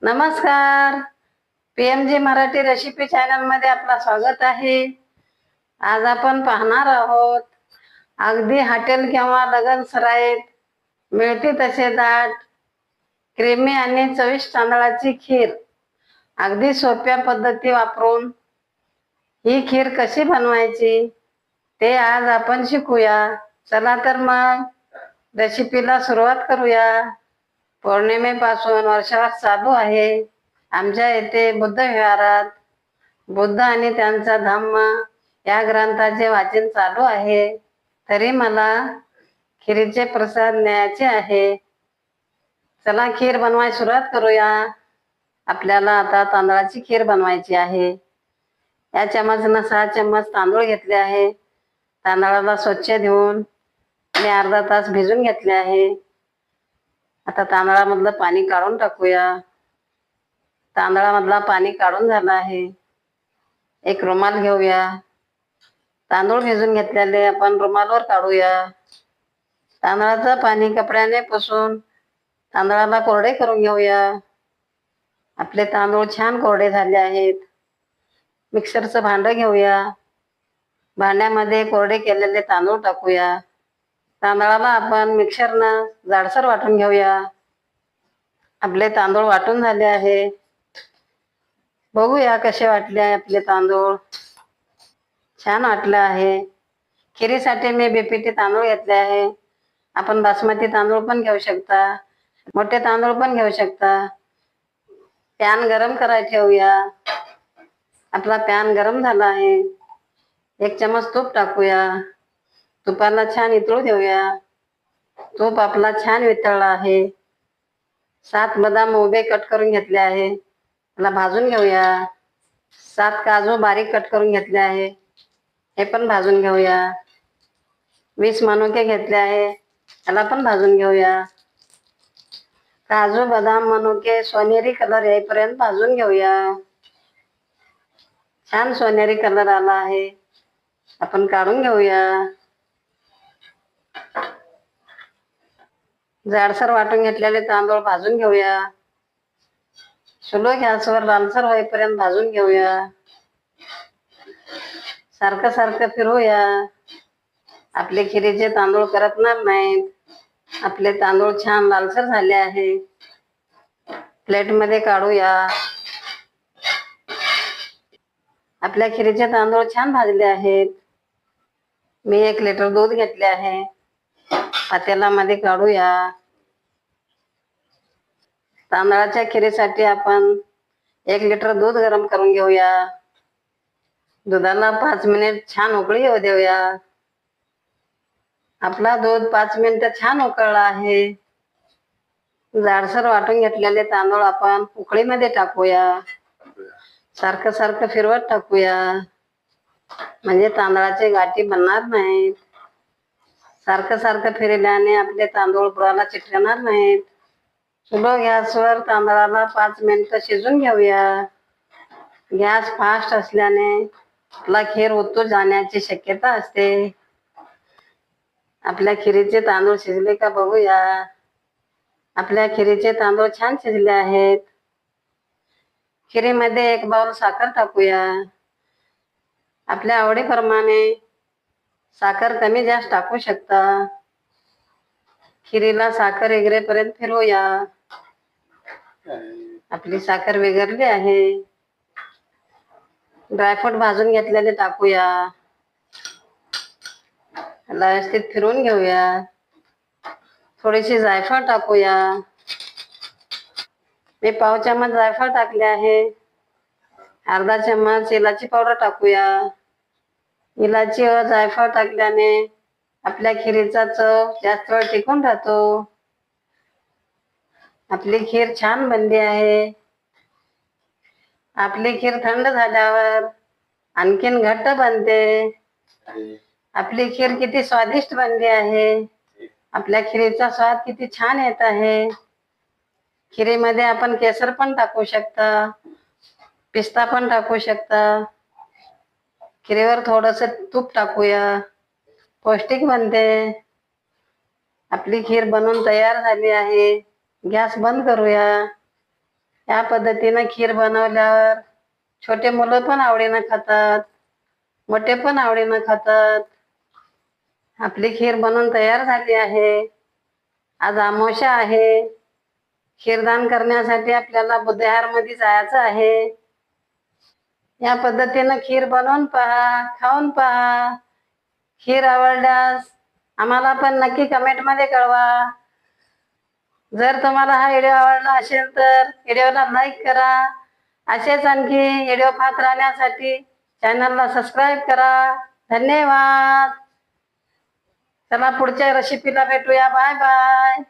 नमस्कार. PMG Marathi recipe channel मध्ये आपलं स्वागत आहे. आज आपण पाहणार आहोत अगदी हॉटेल किंवा लग्न सराईत मिळते तसे दाट, क्रीमी आणि चविष्ट तांदळाची खीर अगदी सोप्या पद्धती वापरून ही खीर कशी बनवायची ते आज आपण शिकूया. चला तर मग रेसिपीला सुरुवात करूया. पौर्णिमेपासून वर्षभर चालू आहे. आमच्या येथे बुद्ध विहारात बुद्ध आणि त्यांचा धम्म या ग्रंथाचे वाचन चालू आहे. तरी मला खीरीचे प्रसाद न्यायचे आहे. चला खीर बनवायला सुरुवात करूया. आपल्याला आता तांदळाची खीर बनवायची आहे. या चमचनं 6 चम्मच तांदूळ घेतले आहे. तांदळाला स्वच्छ धुवून आणि अर्धा तास भिजून घेतले आहे. आता तांदळामधलं पाणी काढून टाकूया. तांदळामधला पाणी काढून झालं आहे. एक रुमाल घेऊया. तांदूळ भिजून घेतलेले आपण रुमालवर काढूया. तांदळाचं पाणी कपड्याने पुसून तांदळाला कोरडे करून घेऊया. आपले तांदूळ छान कोरडे झाले आहेत. मिक्सरचं भांडं घेऊया. भांड्यामध्ये कोरडे केलेले तांदूळ टाकूया. तांदळाला आपण मिक्सरनं जाडसर वाटून घेऊया. आपले तांदूळ वाटून झाले आहे. बघूया कसे वाटले आहे आपले तांदूळ. छान वाटलं आहे. खिरीसाठी मी बीपीटी तांदूळ घेतले आहे. आपण बासमती तांदूळ पण घेऊ शकता, मोठे तांदूळ पण घेऊ शकता. पॅन गरम करायला ठेवूया. आपला पॅन गरम झाला आहे. 1 चमच तूप टाकूया. तुपाला छान इतळू देऊया. तूप आपला छान वितळला आहे. 7 बदाम उभे कट करून घेतले आहे. त्याला भाजून घेऊया. 7 काजू बारीक कट करून घेतले आहे. हे पण भाजून घेऊया. 20 मनुके घेतले आहे. त्याला पण भाजून घेऊया. काजू बदाम मनुके सोनेरी कलर येईपर्यंत भाजून घेऊया. छान सोनेरी कलर आला आहे. आपण काढून घेऊया. जाडसर वाटून घेतलेले तांदूळ भाजून घेऊया. स्लो गॅसवर लालसर होईपर्यंत भाजून घेऊया. सारखं सारखं फिरवूया. आपले खिरीचे तांदूळ करपणार नाहीत. आपले तांदूळ छान लालसर झाले आहे. प्लेटमध्ये काढूया. आपल्या खिरीचे तांदूळ छान भाजले आहेत. मी 1 लिटर दूध घेतले आहे. पातेल्यामध्ये काढूया. तांदळाच्या खिरीसाठी आपण 1 लिटर दूध गरम करून घेऊया. दुधाला 5 मिनिट छान उकळी येऊ देऊया. आपला दूध 5 मिनिटं छान उकळला आहे. जाडसर वाटून घेतलेले तांदूळ आपण उकळीमध्ये टाकूया. सारखं सारखं फिरवत टाकूया, म्हणजे तांदळाचे गाठी बनणार नाहीत. सारखं सारखं फिरल्याने आपले तांदूळ बुडाला चिटकणार नाहीत. स्लो गॅसवर तांदळाला 5 मिनिटं शिजून घेऊया. गॅस फास्ट असल्याने आपला खीर उतू जाण्याची शक्यता असते. आपल्या खिरीचे तांदूळ शिजले का बघूया. आपल्या खिरीचे तांदूळ छान शिजले आहेत. खिरीमध्ये 1 बाउल साखर टाकूया. आपल्या आवडीप्रमाणे साखर कमी जास्त टाकू शकता. खिरीला साखर विरघळेपर्यंत फिरवूया. आपली साखर विरघळली आहे. ड्रायफ्रूट भाजून घेतलेले टाकूया. व्यवस्थित फिरवून घेऊया. थोडीशी जायफळ टाकूया. मी पाव चम्मच जायफळ टाकले आहे. अर्धा चम्मच इलायची पावडर टाकूया. इलायची व जायफळ टाकल्याने आपल्या खिरीचा चव जास्त वेळ टिकून राहतो. आपली खीर छान बनली आहे. आपली खीर थंड झाल्यावर आणखीन घट्ट बनते. आपली खीर किती स्वादिष्ट बनली आहे. आपल्या खिरीचा स्वाद किती छान येत आहे. खिरीमध्ये आपण केसर पण टाकू शकता, पिस्ता पण टाकू शकता. खिरीवर थोडंसं तूप टाकूया. पौष्टिक बनते. आपली खीर बनवून तयार झाली आहे. गॅस बंद करूया. या पद्धतीनं खीर बनवल्यावर छोटे मुलं पण आवडीनं खातात, मोठे पण आवडीनं खातात. आपली खीर बनवून तयार झाली आहे. आज अमावस्या आहे. खीरदान करण्यासाठी आपल्याला बुधवारमध्ये जायचं आहे. या पद्धतीनं खीर बनवून पहा, खाऊन पहा. खीर आवडल्यास आम्हाला पण नक्की कमेंटमध्ये कळवा. जर तुम्हाला हा व्हिडिओ आवडला असेल तर व्हिडिओला लाईक करा. असेच आणखी व्हिडिओ पाहत राहण्यासाठी चॅनलला सबस्क्राईब करा. धन्यवाद. चला पुढच्या रेसिपीला भेटूया. Bye bye.